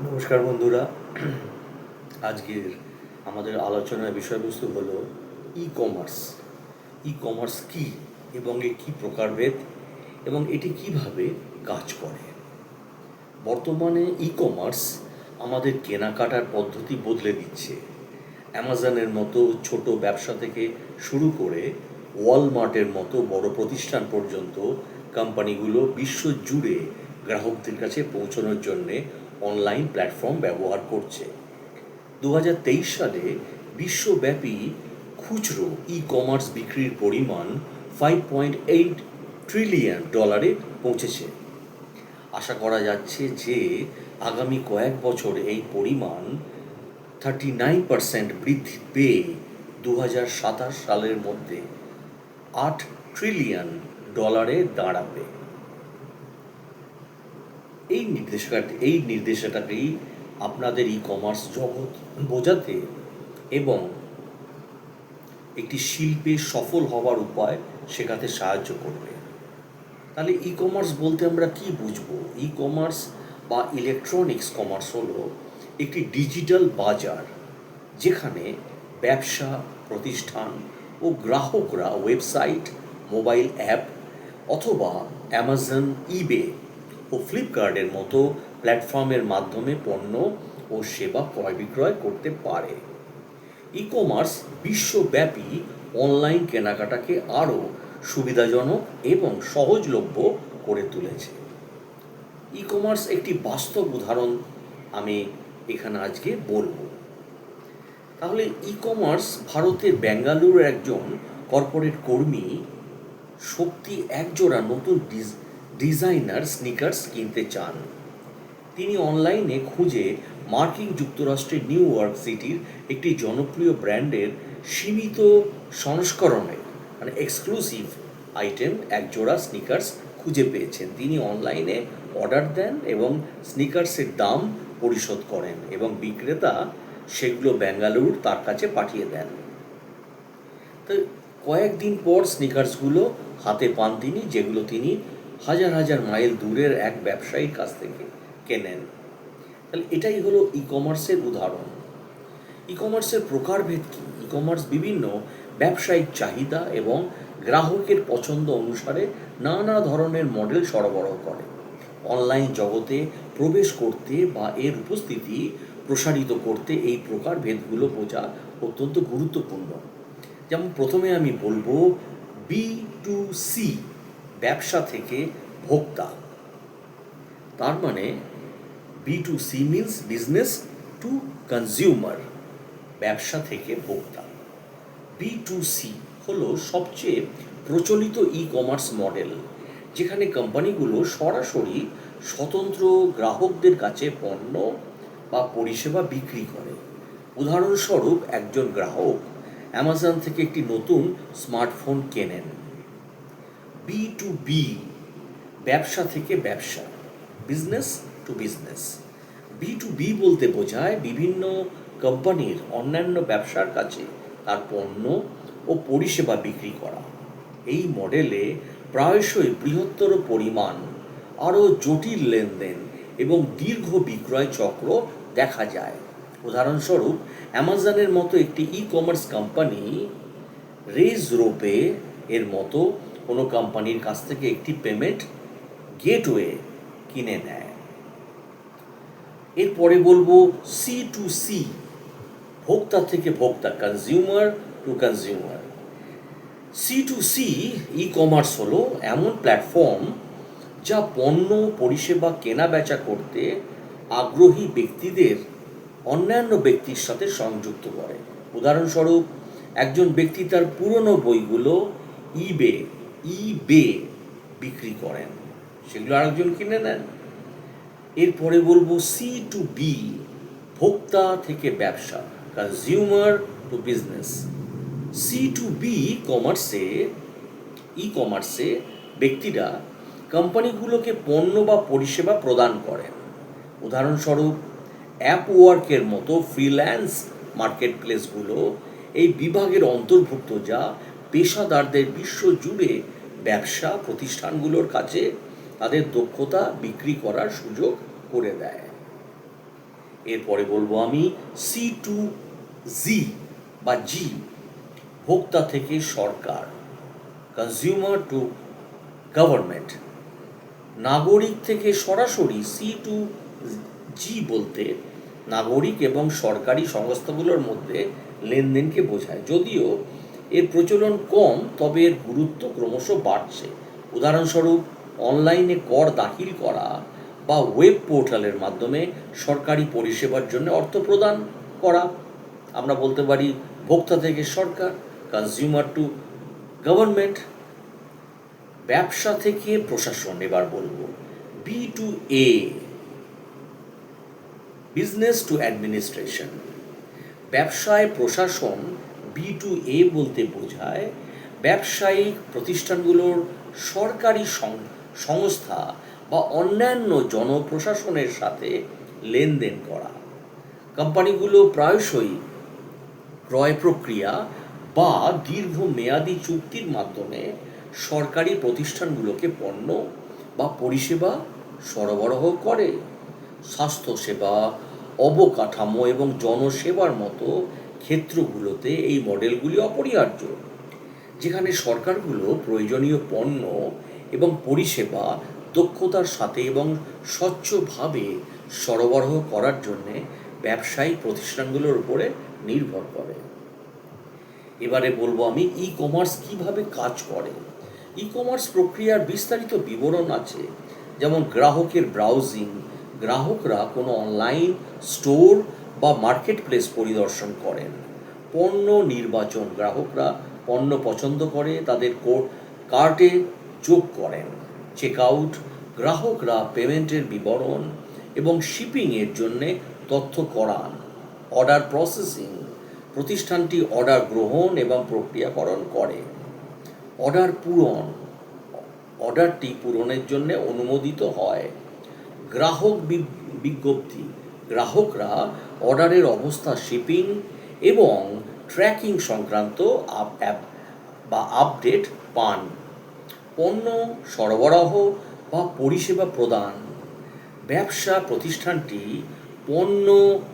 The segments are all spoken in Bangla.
নমস্কার বন্ধুরা। আজকের আমাদের আলোচনার বিষয়বস্তু হলো ই কমার্স। ই কমার্স কী এবং এর কী প্রকারভেদ এবং এটি কিভাবে কাজ করে। বর্তমানে ই কমার্স আমাদের কেনাকাটার পদ্ধতি বদলে দিচ্ছে। অ্যামাজনের মতো ছোট ব্যবসা থেকে শুরু করে ওয়ালমার্টের মতো বড় প্রতিষ্ঠান পর্যন্ত কোম্পানিগুলো বিশ্ব জুড়ে গ্রাহকদের কাছে পৌঁছানোর জন্যে অনলাইন প্ল্যাটফর্ম ব্যবহার করছে। 2023 সালে বিশ্বব্যাপী খুচরো ই কমার্স বিক্রির পরিমাণ $5.8 ট্রিলিয়ন পৌঁছেছে। আশা করা যাচ্ছে যে আগামী কয়েক বছর এই পরিমাণ 39% বৃদ্ধি পেয়ে 2027 সালের মধ্যে $8 ট্রিলিয়ন দাঁড়াবে। এই নির্দেশিকাটি আপনাদের ই কমার্স জগৎ বোঝাতে এবং একটি শিল্পে সফল হওয়ার উপায় শেখাতে সাহায্য করবে। তাহলে ই কমার্স বলতে আমরা কি বুঝবো? ই কমার্স বা ইলেকট্রনিক্স কমার্স হলো একটি ডিজিটাল বাজার যেখানে ব্যবসা প্রতিষ্ঠান ও গ্রাহকরা ওয়েবসাইট, মোবাইল অ্যাপ অথবা অ্যামাজন, ইবে ও ফ্লিপকার্টের মতো প্ল্যাটফর্মের মাধ্যমে পণ্য ও সেবা ক্রয় বিক্রয় করতে পারে। ই কমার্স বিশ্বব্যাপী অনলাইন কেনাকাটাকে আরও সুবিধাজনক এবং সহজলভ্য করে তুলেছে। ই কমার্স একটি বাস্তব উদাহরণ আমি এখানে আজকে বলবো। তাহলে ই কমার্স ভারতের বেঙ্গালুরুর একজন কর্পোরেট কর্মী শক্তি একজোড়া নতুন ডিজাইনার স্নিকার্স কিনতে চান। তিনি অনলাইনে খুঁজে মার্কিন যুক্তরাষ্ট্রের নিউ ইয়র্ক সিটির একটি জনপ্রিয় ব্র্যান্ডের সীমিত সংস্করণের এক্সক্লুসিভ আইটেম একজোড়া স্নিকার্স খুঁজে পেয়েছেন। তিনি অনলাইনে অর্ডার দেন এবং স্নিকার্সের দাম পরিশোধ করেন এবং বিক্রেতা সেগুলো বেঙ্গালুরু তার কাছে পাঠিয়ে দেন। তো কয়েকদিন পর স্নিকার্সগুলো হাতে পান তিনি, যেগুলো তিনি হাজার হাজার মাইল দূরের এক ব্যবসায়ীর কাছ থেকে কেনেন। তাহলে এটাই হলো ই কমার্সের উদাহরণ। ই কমার্সের প্রকারভেদ কী? ই কমার্স বিভিন্ন ব্যবসায়িক চাহিদা এবং গ্রাহকের পছন্দ অনুসারে নানা ধরনের মডেল সরবরাহ করে। অনলাইন জগতে প্রবেশ করতে বা এর উপস্থিতি প্রসারিত করতে এই প্রকারভেদগুলো বোঝা অত্যন্ত গুরুত্বপূর্ণ। যেমন প্রথমে আমি বলবো B2C, ব্যবসা থেকে ভোক্তা। তার মানে B2C means business to consumer, ব্যবসা থেকে ভোক্তা। B2C হলো সবচেয়ে প্রচলিত ই কমার্স মডেল, যেখানে কোম্পানিগুলো সরাসরি স্বতন্ত্র গ্রাহকদের কাছে পণ্য বা পরিষেবা বিক্রি করে। উদাহরণস্বরূপ, একজন গ্রাহক অ্যামাজন থেকে একটি নতুন স্মার্টফোন কেনেন। B2B, ব্যবসা থেকে ব্যবসা, বিজনেস টু বিজনেস। B2B বলতে বোঝায় বিভিন্ন কোম্পানির অন্যান্য ব্যবসার কাছে তার পণ্য ও পরিষেবা বিক্রি করা। এই মডেলে প্রায়শই বৃহত্তর পরিমাণ, আরও জটিল লেনদেন এবং দীর্ঘ বিক্রয় চক্র দেখা যায়। উদাহরণস্বরূপ, অ্যামাজনের মতো একটি ই কমার্স কোম্পানি রেজরোপে এর মতো কোনো কোম্পানির কাছ থেকে একটি পেমেন্ট গেটওয়ে কিনে নেয়। এরপরে বলবো C2C, ভোক্তা থেকে ভোক্তা, consumer two consumer. C2C e commerce হলো এমন প্ল্যাটফর্ম যা পণ্য পরিষেবা কেনা বেচা করতে আগ্রহী ব্যক্তিদের অন্যান্য ব্যক্তির সাথে সংযুক্ত করে। উদাহরণস্বরূপ, একজন ব্যক্তি তার পুরনো বইগুলো ইবে বিক্রি করেন, সেগুলো আরেকজন কিনে নেন। এরপরে বলবো C2B, ভোক্তা থেকে ব্যবসা, কনজিউমার টু বিজনেস। C2B ই কমার্সে ব্যক্তিরা কোম্পানিগুলোকে পণ্য বা পরিষেবা প্রদান করেন। উদাহরণস্বরূপ, অ্যাপওয়ার্কের মতো ফ্রিল্যান্স মার্কেটপ্লেসগুলো এই বিভাগের অন্তর্ভুক্ত, যা পেশাদারদের বিশ্বজুড়ে ব্যবসা প্রতিষ্ঠানগুলোর কাছে তাদের দক্ষতা বিক্রি করার সুযোগ করে দেয়। এরপরে বলবো আমি C2Z বা জি, ভোক্তা থেকে সরকার, কনজিউমার টু গভর্নমেন্ট। নাগরিক থেকে সরাসরি C2G বলতে নাগরিক এবং সরকারি সংস্থাগুলোর মধ্যে লেনদেনকে বোঝায়। যদিও এর প্রচলন কম, তবে এর গুরুত্ব ক্রমশ বাড়ছে। উদাহরণস্বরূপ, অনলাইনে কর দাখিল করা বা ওয়েব পোর্টালের মাধ্যমে সরকারি পরিষেবার জন্য অর্থ প্রদান করা। আমরা বলতে পারি ভোক্তা থেকে সরকার, কনজিউমার টু গভর্নমেন্ট। ব্যবসা থেকে প্রশাসন এবার বলবো B2A, বিজনেস টু অ্যাডমিনিস্ট্রেশন। ব্যবসায় প্রশাসন B2A বলতে বোঝায় ব্যবসায়িক প্রতিষ্ঠানগুলোর সরকারি সংস্থা বা অন্যান্য জনপ্রশাসনের সাথে লেনদেন করা। কোম্পানিগুলো প্রায়শই ক্রয় প্রক্রিয়া বা দীর্ঘমেয়াদী চুক্তির মাধ্যমে সরকারি প্রতিষ্ঠানগুলোকে পণ্য বা পরিষেবা সরবরাহ করে। স্বাস্থ্যসেবা, অবকাঠামো এবং জনসেবার মতো ক্ষেত্রগুলোতে এই মডেলগুলি অপরিহার্য, যেখানে সরকারগুলো প্রয়োজনীয় পণ্য এবং পরিষেবা দক্ষতার সাথে এবং স্বচ্ছভাবে সরবরাহ করার জন্যে ব্যবসায়িক প্রতিষ্ঠানগুলোর উপরে নির্ভর করে। এবারে বলবো আমি ই-কমার্স কীভাবে কাজ করে। ই-কমার্স প্রক্রিয়ার বিস্তারিত বিবরণ আছে, যেমন গ্রাহকের ব্রাউজিং। গ্রাহকরা কোনো অনলাইন স্টোর বা মার্কেট প্লেস পরিদর্শন করেন। পণ্য নির্বাচন, গ্রাহকরা পণ্য পছন্দ করে তাদের কার্টে যোগ করেন। চেক আউট, গ্রাহকরা পেমেন্টের বিবরণ এবং শিপিংয়ের জন্যে তথ্য করান। অর্ডার প্রসেসিং, প্রতিষ্ঠানটি অর্ডার গ্রহণ এবং প্রক্রিয়াকরণ করে। অর্ডার পূরণ, অর্ডারটি পূরণের জন্য অনুমোদিত হয়। গ্রাহক বিজ্ঞপ্তি, গ্রাহকরা অর্ডারের অবস্থা, শিপিং এবং ট্র্যাকিং সংক্রান্ত আপডেট পান। পণ্য সরবরাহ বা পরিষেবা প্রদান, ব্যবসা প্রতিষ্ঠানটি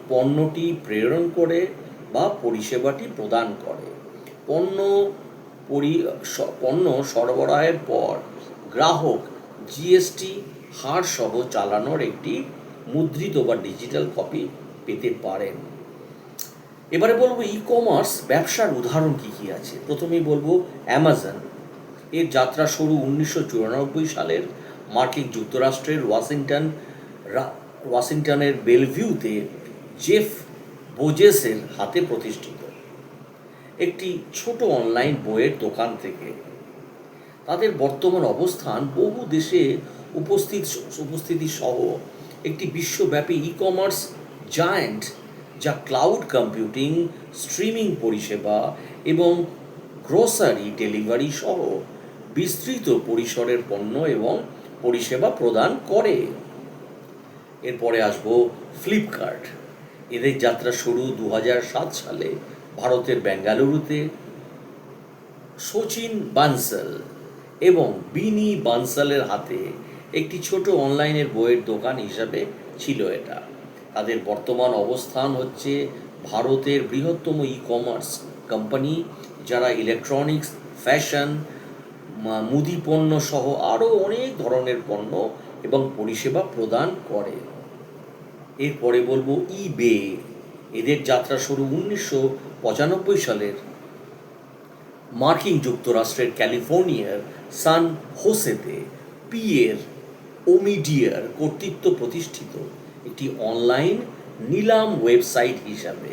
পণ্যটি প্রেরণ করে বা পরিষেবাটি প্রদান করে। পণ্য সরবরাহের পর গ্রাহক জিএসটি হার সহ চালানোর একটি মুদ্রিত বা ডিজিটাল কপি পেতে পারেন। এবারে বলবো ই-কমার্স ব্যবসার উদাহরণ কী কী আছে। প্রথমেই বলবো অ্যামাজন। এর যাত্রা শুরু 1994 সালের মার্কিন যুক্তরাষ্ট্রের ওয়াশিংটনের বেলভিউতে জেফ বোজেসের হাতে প্রতিষ্ঠিত একটি ছোট অনলাইন বইয়ের দোকান থেকে। তাদের বর্তমান অবস্থান বহু দেশে উপস্থিতি সহ একটি বিশ্বব্যাপী ই-কমার্স জায়ান্ট, যা ক্লাউড কম্পিউটিং, স্ট্রিমিং পরিষেবা এবং গ্রোসারি ডেলিভারি সহ বিস্তৃত পরিসরের পণ্য এবং পরিষেবা প্রদান করে। এরপরে আসবো ফ্লিপকার্ট। এদের যাত্রা শুরু 2007 সালে ভারতের বেঙ্গালুরুতে। সচিন বানসাল এবং বিনি বানসালের হাতে একটি ছোট অনলাইনের বইয়ের দোকান হিসাবে ছিল এটা। তাদের বর্তমান অবস্থান হচ্ছে ভারতের বৃহত্তম ই-কমার্স কোম্পানি, যারা ইলেকট্রনিক্স, ফ্যাশন, মুদি পণ্য সহ আরও অনেক ধরনের পণ্য এবং পরিষেবা প্রদান করে। এরপরে বলবো ইবে। এদের যাত্রা শুরু 1995 সালের মার্কিন যুক্তরাষ্ট্রের ক্যালিফোর্নিয়ার সান হোসেতে পিয়ের ওমিডিয়ার কর্তৃত্ব প্রতিষ্ঠিত একটি অনলাইন নিলাম ওয়েবসাইট হিসাবে।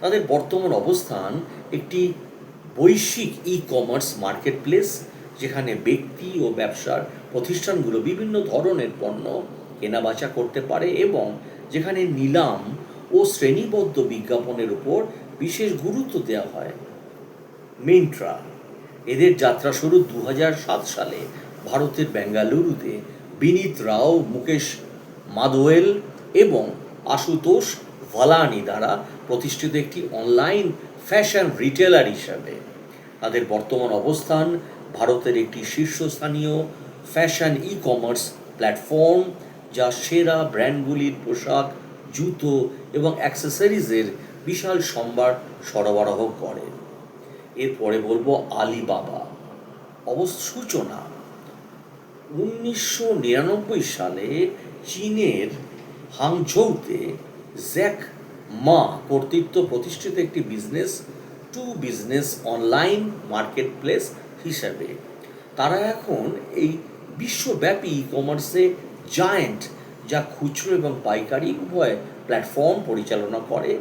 তাদের বর্তমান অবস্থান একটি বৈশ্বিক ই-কমার্স মার্কেটপ্লেস, যেখানে ব্যক্তি ও ব্যবসার প্রতিষ্ঠানগুলো বিভিন্ন ধরনের পণ্য কেনাবেচা করতে পারে এবং যেখানে নিলাম ও শ্রেণীবদ্ধ বিজ্ঞাপনের উপর বিশেষ গুরুত্ব দেওয়া হয়। মিন্ত্রা। এদের যাত্রা শুরু 2007 সালে ভারতের বেঙ্গালুরুতে বিনীত রাও, মুকেশ মাধোয়েল এবং আশুতোষ ভালানি দ্বারা প্রতিষ্ঠিত একটি অনলাইন ফ্যাশন রিটেলার হিসাবে। তাদের বর্তমান অবস্থান ভারতের একটি শীর্ষস্থানীয় ফ্যাশন ই-কমার্স প্ল্যাটফর্ম, যা সেরা ব্র্যান্ডগুলির পোশাক জুতো এবং অ্যাক্সেসরিজের বিশাল সম্ভার সরবরাহ করে। এরপরে বলবো আলিবাবা সূচনা। 1999 সালে চীনের হাংঝৌতে জ্যাক মা কর্তৃত্ব প্রতিষ্ঠিত একটি business to business online market place হিসাবে তারা এখন এই বিশ্বব্যাপী ই কমার্সে জায়ান্ট, যা খুচরো এবং পাইকারি উভয় প্ল্যাটফর্ম পরিচালনা করে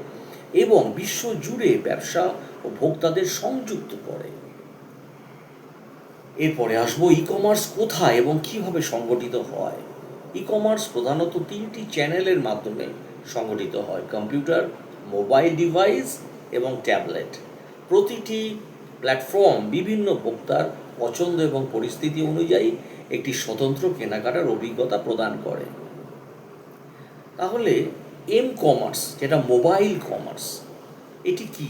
এবং বিশ্বজুড়ে ব্যবসা ও ভোক্তাদের সংযুক্ত করে। এরপরে আসবো ই কমার্স কোথায় এবং কিভাবে সংগঠিত হয়। ই কমার্স প্রধানত 3টি চ্যানেলের মাধ্যমে সংগঠিত হয়: কম্পিউটার, মোবাইল ডিভাইস এবং ট্যাবলেট। প্রতিটি প্ল্যাটফর্ম বিভিন্ন ভোক্তার পছন্দ এবং পরিস্থিতি অনুযায়ী একটি স্বতন্ত্র কেনাকাটার অভিজ্ঞতা প্রদান করে। তাহলে এম কমার্স, যেটা মোবাইল কমার্স, এটি কি?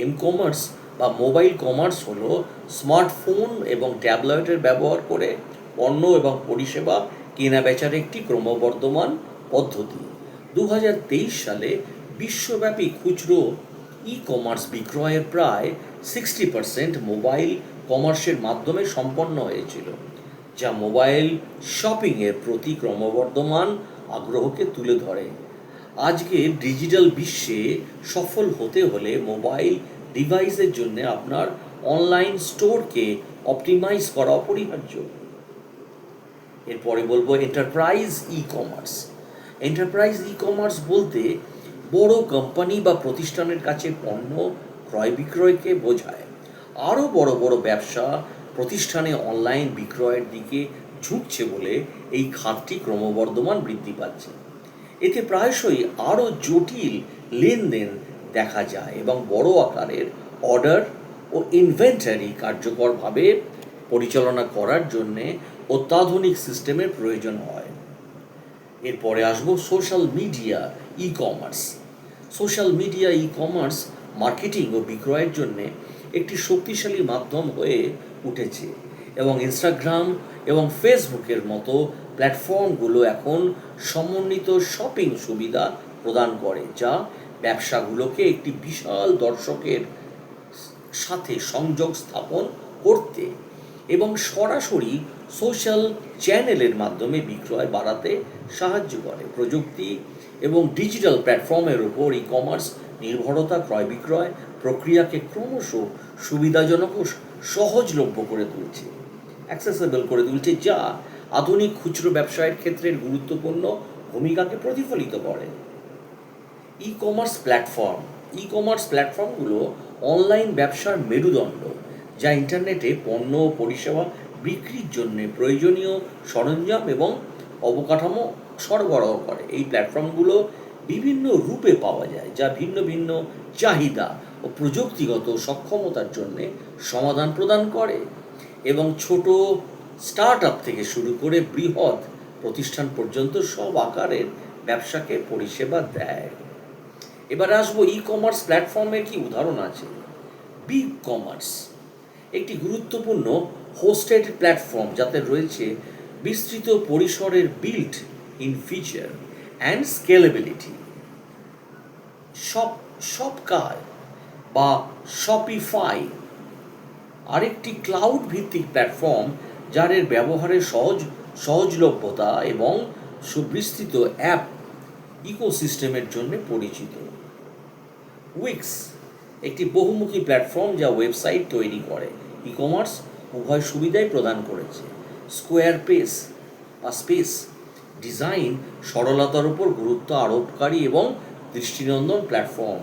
এম কমার্স বা মোবাইল কমার্স হলো স্মার্টফোন এবং ট্যাবলেটের ব্যবহার করে পণ্য এবং পরিষেবা কেনাবেচার একটি ক্রমবর্ধমান পদ্ধতি। 2023 সালে বিশ্বব্যাপী খুচরো ই কমার্স বিক্রয়ের প্রায় 60% মোবাইল কমার্সের মাধ্যমে সম্পন্ন হয়েছিল, যা মোবাইল শপিংয়ের প্রতি ক্রমবর্ধমান আগ্রহকে তুলে ধরে। আজকে ডিজিটাল বিশ্বে সফল হতে হলে মোবাইল ডিভাইসের জন্য আপনার অনলাইন স্টোরকে অপটিমাইজ করা অপরিহার্য। এরপরে বলবো enterprise e commerce. Enterprise e commerce বলতে বড় কোম্পানি বা প্রতিষ্ঠানের কাছে পণ্য ক্রয় বিক্রয়কে বোঝায়। আরও বড় বড় ব্যবসা প্রতিষ্ঠানে অনলাইন বিক্রয়ের দিকে ঝুঁকছে বলে এই খাতটি ক্রমবর্ধমান বৃদ্ধি পাচ্ছে। এতে প্রায়শই আরও জটিল লেনদেন দেখা যায় এবং বড় আকারের অর্ডার ও ইনভেন্টারি কার্যকরভাবে পরিচালনা করার জন্যে অত্যাধুনিক সিস্টেমের প্রয়োজন হয়। এরপরে আসবো social media e commerce. Social media e commerce marketing ও বিক্রয়ের জন্যে একটি শক্তিশালী মাধ্যম হয়ে উঠেছে এবং ইনস্টাগ্রাম এবং ফেসবুকের মতো প্ল্যাটফর্মগুলো এখন সমন্বিত শপিং সুবিধা প্রদান করে, যা ব্যবসাগুলোকে একটি বিশাল দর্শকের সাথে সংযোগ স্থাপন করতে এবং সরাসরি সোশ্যাল চ্যানেলের মাধ্যমে বিক্রয় বাড়াতে সাহায্য করে। প্রযুক্তি এবং ডিজিটাল প্ল্যাটফর্মের উপর ই কমার্স নির্ভরতা ক্রয় বিক্রয় প্রক্রিয়াকে ক্রমশ সুবিধাজনক ও সহজলভ্য করে তুলছে, অ্যাক্সেসেবল করে তুলছে, যা আধুনিক খুচরো ব্যবসায়ের ক্ষেত্রে গুরুত্বপূর্ণ ভূমিকাকে প্রতিফলিত করে। E commerce platform. E commerce প্ল্যাটফর্মগুলো অনলাইন ব্যবসার মেরুদণ্ড, যা ইন্টারনেটে পণ্য ও পরিষেবা বিক্রির জন্য প্রয়োজনীয় সরঞ্জাম এবং অবকাঠামো সরবরাহ করে। এই প্ল্যাটফর্মগুলো বিভিন্ন রূপে পাওয়া যায়, যা ভিন্ন ভিন্ন চাহিদা ও প্রযুক্তিগত সক্ষমতার জন্যে সমাধান প্রদান করে এবং ছোট স্টার্ট আপ থেকে শুরু করে বৃহৎ প্রতিষ্ঠান পর্যন্ত সব আকারের ব্যবসাকে পরিষেবা দেয়। এবার আসবো ই কমার্স প্ল্যাটফর্মের কি উদাহরণ আছে। বিগ কমার্স একটি গুরুত্বপূর্ণ হোস্টেড প্ল্যাটফর্ম, যাতে রয়েছে বিস্তৃত পরিসরের built in feature and scalability. শপকাই বা শপিফাই আরেকটি ক্লাউড ভিত্তিক প্ল্যাটফর্ম, যার এর ব্যবহারের সহজলভ্যতা এবং সুবিস্তৃত অ্যাপ ইকোসিস্টেমের জন্য পরিচিত। উইক্স একটি বহুমুখী প্ল্যাটফর্ম, যা ওয়েবসাইট তৈরি করে ই কমার্স উভয় সুবিধাই প্রদান করেছে। স্কোয়ার স্পেস ডিজাইন সরলতার উপর গুরুত্ব আরোপকারী এবং দৃষ্টিনন্দন প্ল্যাটফর্ম।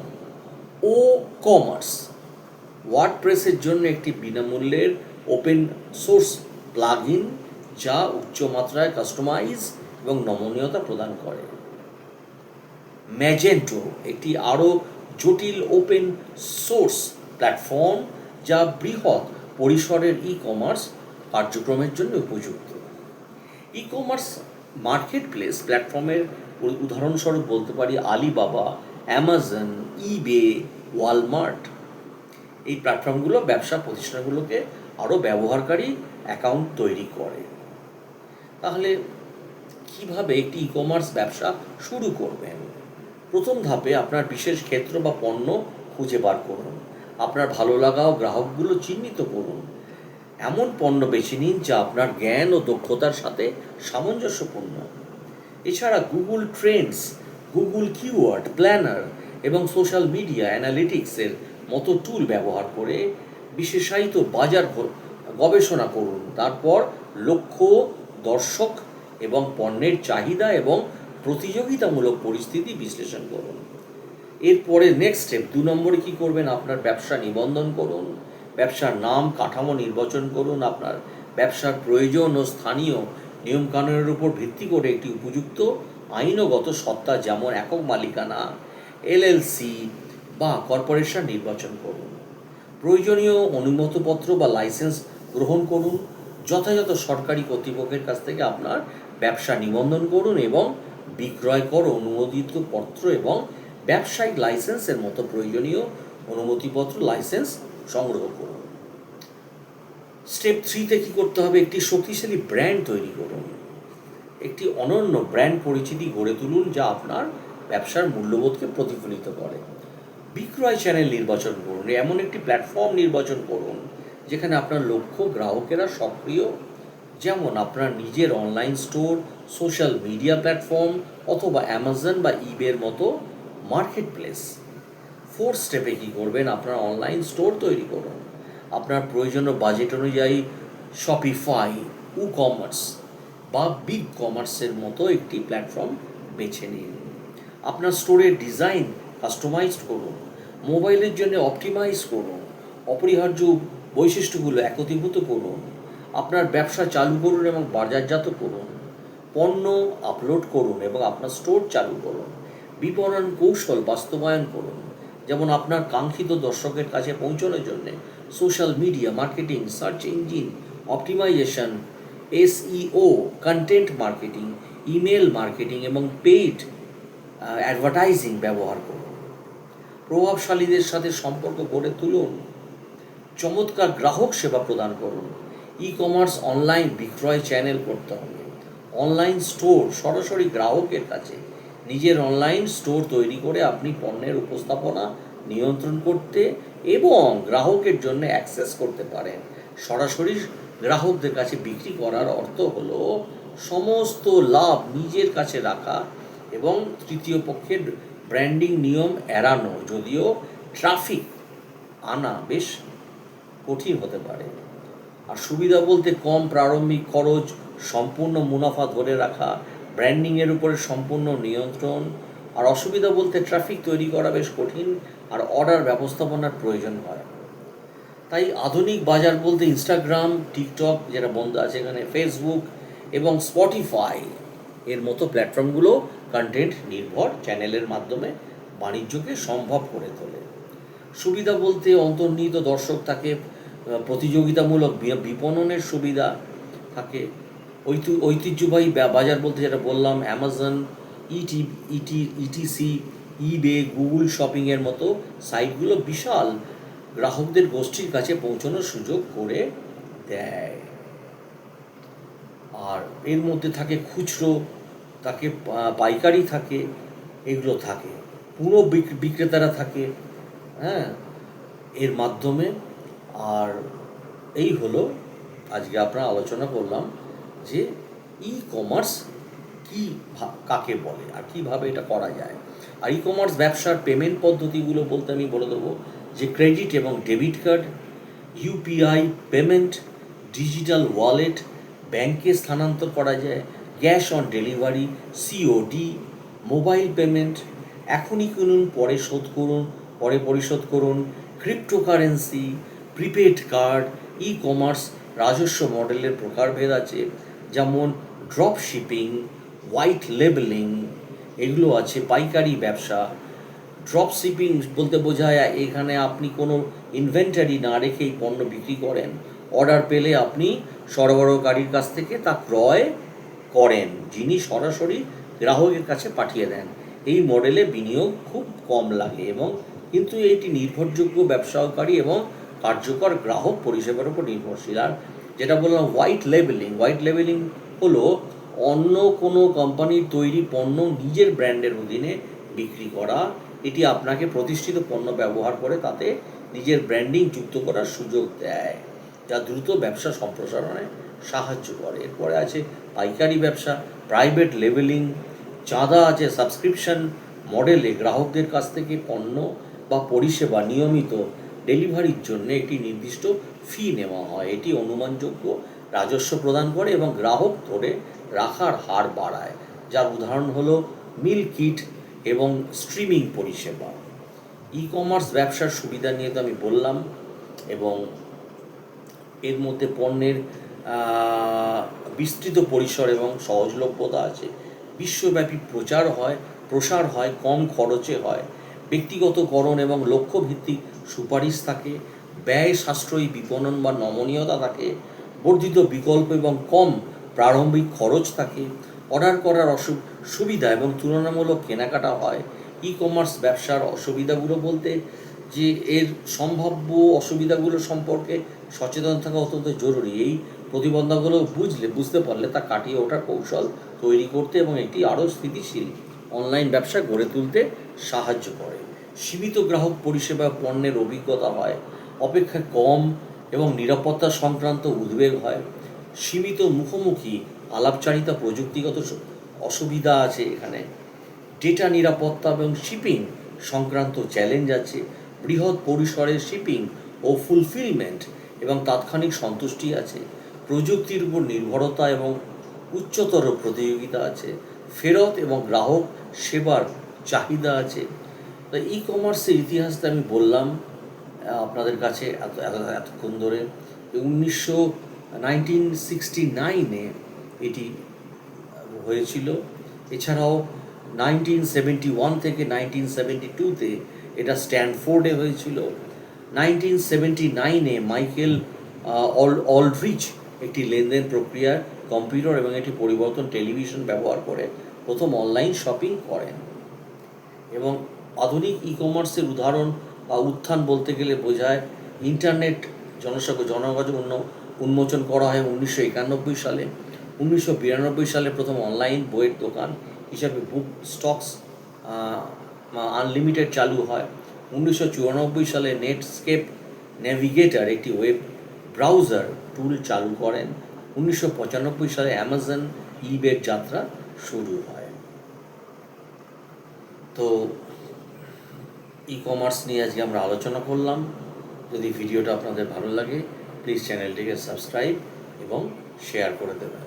ও কমার্স ওয়ার্ডপ্রেসের জন্য একটি বিনামূল্যের ওপেন সোর্স প্লাগইন, যা উচ্চমাত্রায় কাস্টমাইজ এবং নমনীয়তা প্রদান করে। ম্যাজেন্টো একটি আরও জটিল ওপেন সোর্স প্ল্যাটফর্ম, যা বৃহৎ পরিসরের ই কমার্স কার্যক্রমের জন্য উপযুক্ত। ই কমার্স মার্কেট প্লেস প্ল্যাটফর্মের উদাহরণস্বরূপ বলতে পারি আলিবাবা, অ্যামাজন, ইবে, ওয়ালমার্ট। এই প্ল্যাটফর্মগুলো ব্যবসা প্রতিষ্ঠানগুলোকে আরও ব্যবহারকারী অ্যাকাউন্ট তৈরি করে। তাহলে কিভাবে একটি ই কমার্স ব্যবসা শুরু করবেন? প্রথম ধাপে আপনার বিশেষ ক্ষেত্র বা পণ্য খুঁজে বার করুন। আপনার ভালো লাগা ও গ্রাহকগুলো চিহ্নিত করুন। এমন পণ্য বেছে নিন যা আপনার জ্ঞান ও দক্ষতার সাথে সামঞ্জস্যপূর্ণ। এছাড়া Google trends, Google keyword planner এবং সোশ্যাল মিডিয়া অ্যানালিটিক্সের মতো টুল ব্যবহার করে বিশেষায়িত বাজার গবেষণা করুন। তারপর লক্ষ্য, দর্শক এবং পণ্যের চাহিদা এবং প্রতিযোগিতামূলক পরিস্থিতি বিশ্লেষণ করুন। এরপরে নেক্সট স্টেপ 2 নম্বরে কী করবেন, আপনার ব্যবসা নিবন্ধন করুন। ব্যবসার নাম, কাঠামো নির্বাচন করুন। আপনার ব্যবসার প্রয়োজন ও স্থানীয় নিয়মকানুনের উপর ভিত্তি করে একটি উপযুক্ত আইনগত সত্তা যেমন একক মালিকানা, এলএলসি বা কর্পোরেশন নির্বাচন করুন। প্রয়োজনীয় অনুমতিপত্র বা লাইসেন্স গ্রহণ করুন। যথাযথ সরকারি কর্তৃপক্ষের কাছ থেকে আপনার ব্যবসা নিবন্ধন করুন এবং বিক্রয়কর অনুমোদিত পত্র এবং ব্যবসায়িক লাইসেন্সের মতো প্রয়োজনীয় অনুমতিপত্র লাইসেন্স সংগ্রহ করুন। স্টেপ 3-তে কী করতে হবে, একটি শক্তিশালী ব্র্যান্ড তৈরি করুন। একটি অনন্য ব্র্যান্ড পরিচিতি গড়ে তুলুন যা আপনার ব্যবসার মূল্যবোধকে প্রতিফলিত করে। বিক্রয় চ্যানেল নির্বাচন করুন। এমন একটি প্ল্যাটফর্ম নির্বাচন করুন যেখানে আপনার লক্ষ্য গ্রাহকেরা সক্রিয়, যেমন আপনার নিজের online store, social media platform অথবা অ্যামাজন বা ইবের মতো মার্কেট প্লেস। 4th স্টেপে কী করবেন, আপনার অনলাইন স্টোর তৈরি করুন। আপনার প্রয়োজনীয় বাজেট অনুযায়ী শপিফাই, কমার্স বা বিগ কমার্সের মতো একটি প্ল্যাটফর্ম বেছে নিন। আপনার স্টোরের ডিজাইন কাস্টমাইজড করুন, মোবাইলের জন্য অপটিমাইজ করুন, অপরিহার্য বৈশিষ্ট্যগুলো একত্রীভূত করুন। আপনার ব্যবসা চালু করুন এবং বাজারজাত করুন। পণ্য আপলোড করুন এবং আপনার স্টোর চালু করুন। বিপণন কৌশল বাস্তবায়ন করুন, যেমন আপনার কাঙ্ক্ষিত দর্শকের কাছে পৌঁছানোর জন্য social media marketing, search engine optimization, SEO, content marketing, email marketing এবং পেইড অ্যাডভার্টাইজিং ব্যবহার করুন। প্রভাবশালীদের সাথে সম্পর্ক গড়ে তুলুন। চমৎকার গ্রাহক সেবা প্রদান করুন। কমার্স অনলাইন বিক্রয় চ্যানেল করতে হবে। অনলাইন স্টোর সরাসরি গ্রাহকের কাছে। নিজের অনলাইন স্টোর তৈরি করে আপনি পণ্যের উপস্থাপনা নিয়ন্ত্রণ করতে এবং গ্রাহকের জন্য অ্যাক্সেস করতে পারেন। সরাসরি গ্রাহকদের কাছে বিক্রি করার অর্থ হলো সমস্ত লাভ নিজের কাছে রাখা এবং তৃতীয় পক্ষের ব্র্যান্ডিং নিয়ম এড়ানো, যদিও ট্রাফিক আনা বেশ কঠিন হতে পারে। আর সুবিধা বলতে কম প্রারম্ভিক খরচ, সম্পূর্ণ মুনাফা ধরে রাখা, ব্র্যান্ডিংয়ের উপরে সম্পূর্ণ নিয়ন্ত্রণ। আর অসুবিধা বলতে ট্রাফিক তৈরি করা বেশ কঠিন আর অর্ডার ব্যবস্থাপনার প্রয়োজন হয়। তাই আধুনিক বাজার বলতে ইনস্টাগ্রাম, টিকটক যেটা বন্ধ আছে এখানে, ফেসবুক এবং স্পটিফাই এর মতো প্ল্যাটফর্মগুলো কন্টেন্ট নির্ভর চ্যানেলের মাধ্যমে বাণিজ্যকে সম্ভব করে তোলে। সুবিধা বলতে অন্তর্নিহিত দর্শক থাকে, প্রতিযোগিতামূলক বিপণনের সুবিধা থাকে। ঐতিহ্যবাহী বাজার বলতে যেটা বললাম, অ্যামাজন, ইটিসি, ইবে, গুগল শপিংয়ের মতো সাইটগুলো বিশাল গ্রাহকদের গোষ্ঠীর কাছে পৌঁছানোর সুযোগ করে দেয়। আর এর মধ্যে থাকে খুচরো, থাকে পাইকারি থাকে, এগুলো থাকে, পুরো বিক্রেতারা থাকে, হ্যাঁ, এর মাধ্যমে। আর এই হলো আজকে আপনারা আলোচনা করলাম যে কমার্স কি কাকে বলে আর কিভাবে এটা করা যায়। আর কমার্স ব্যবসার পেমেন্ট পদ্ধতিগুলো বলতে আমি বলে দেবো যে ক্রেডিট এবং debit card, UPI payment, digital wallet, ব্যাংকে স্থানান্তর করা যায়, cash on delivery, COD, mobile payment, এখনই কিনুন পরে শোধ করুন, পরে পরিশোধ করুন, ক্রিপ্টোকারেন্সি, প্রিপেড কার্ড। কমার্স রাজস্ব মডেলের প্রকারভেদ আছে, যেমন ড্রপ শিপিং, হোয়াইট লেবেলিং, এগুলো আছে। পাইকারি ব্যবসা, ড্রপ শিপিং বলতে বোঝায় এখানে আপনি কোনো ইনভেন্টারি না রেখেই পণ্য বিক্রি করেন, অর্ডার পেলে আপনি সরবরাহকারীর কাছ থেকে তা ক্রয় করেন, যিনি সরাসরি গ্রাহকের কাছে পাঠিয়ে দেন। এই মডেলে বিনিয়োগ খুব কম লাগে এবং কিন্তু এটি নির্ভরযোগ্য, ব্যবসায়কারী এবং কার্যকর গ্রাহক পরিষেবার উপর নির্ভরশীল। আর যেটা বললাম হোয়াইট লেবেলিং হলো অন্য কোনো কোম্পানির তৈরি পণ্য নিজের ব্র্যান্ডের অধীনে বিক্রি করা, এটি আপনাকে প্রতিষ্ঠিত পণ্য ব্যবহার করে তাতে নিজের ব্র্যান্ডিং যুক্ত করার সুযোগ দেয়, যা দ্রুত ব্যবসা সম্প্রসারণে সাহায্য করে। এরপরে আছে পাইকারি ব্যবসা, প্রাইভেট লেবেলিং, চাঁদা আছে সাবস্ক্রিপশন মডেলে গ্রাহকদের কাছ থেকে পণ্য বা পরিষেবা নিয়মিত ডেলিভারির জন্য একটি নির্দিষ্ট ফি নেওয়া হয়। এটি অনুমানযোগ্য রাজস্ব প্রদান করে এবং গ্রাহক ধরে রাখার হার বাড়ায়, যার উদাহরণ হলো মিল কিট এবং স্ট্রিমিং পরিষেবা। ই কমার্স ব্যবসার সুবিধা নিয়ে তো আমি বললাম, এবং এর মধ্যে পণ্যের বিস্তৃত পরিসর এবং সহজলভ্যতা আছে, বিশ্বব্যাপী প্রসার হয়, কম খরচে হয়, ব্যক্তিগতকরণ এবং লক্ষ্যভিত্তিক সুপারিশ থাকে, ব্যয় সাশ্রয়ী বিপণন বা নমনীয়তা থাকে, বর্ধিত বিকল্প এবং কম প্রারম্ভিক খরচ থাকে, অর্ডার করার সুবিধা এবং তুলনামূলক কেনাকাটা হয়। ই কমার্স ব্যবসার অসুবিধাগুলো বলতে যে এর সম্ভাব্য অসুবিধাগুলো সম্পর্কে সচেতন থাকা অত্যন্ত জরুরি। এই প্রতিবন্ধকগুলো বুঝতে পারলে তা কাটিয়ে ওঠার কৌশল তৈরি করতে এবং একটি আরও স্থিতিশীল অনলাইন ব্যবসা গড়ে তুলতে সাহায্য করে। সীমিত গ্রাহক পরিষেবা পণ্যের অভিজ্ঞতা হয়, অপেক্ষায় কম এবং নিরাপত্তা সংক্রান্ত উদ্বেগ হয়, সীমিত মুখোমুখি আলাপচারিতা, প্রযুক্তিগত অসুবিধা আছে এখানে, ডেটা নিরাপত্তা এবং শিপিং সংক্রান্ত চ্যালেঞ্জ আছে, বৃহৎ পরিসরের শিপিং ও ফুলফিলমেন্ট এবং তাৎক্ষণিক সন্তুষ্টি আছে, প্রযুক্তির উপর নির্ভরতা এবং উচ্চতর প্রতিযোগিতা আছে, ফেরত এবং গ্রাহক সেবার চাহিদা আছে। তো ই কমার্সের ইতিহাসটা আমি বললাম আপনাদের কাছে এতক্ষণ ধরে। 1969 এটি হয়েছিল। এছাড়াও 1971 থেকে 1972 এটা স্ট্যানফোর্ডে হয়েছিল। 1979 মাইকেল অলড্রিচ একটি লেনদেন প্রক্রিয়ার কম্পিউটার এবং একটি পরিবর্তন টেলিভিশন ব্যবহার করে প্রথম অনলাইন শপিং করেন। এবং আধুনিক ই কমার্সের উদাহরণ বা উত্থান বলতে গেলে বোঝায় ইন্টারনেট জনসংযোগ উন্মোচন করা হয় 1991 সালে। 1992 সালে প্রথম অনলাইন বইয়ের দোকান হিসাবে বুক স্টকস আনলিমিটেড চালু হয়। 1994 সালে নেটস্কেপ নেভিগেটর একটি ওয়েব ব্রাউজার টুল চালু করেন। 1995 সালে অ্যামাজন ইবের যাত্রা শুরু হয়। তো ই কমার্স নিয়ে আজকে আমরা আলোচনা করলাম। যদি ভিডিওটা আপনাদের ভালো লাগে প্লিজ চ্যানেলটিকে সাবস্ক্রাইব এবং শেয়ার করে দেবেন।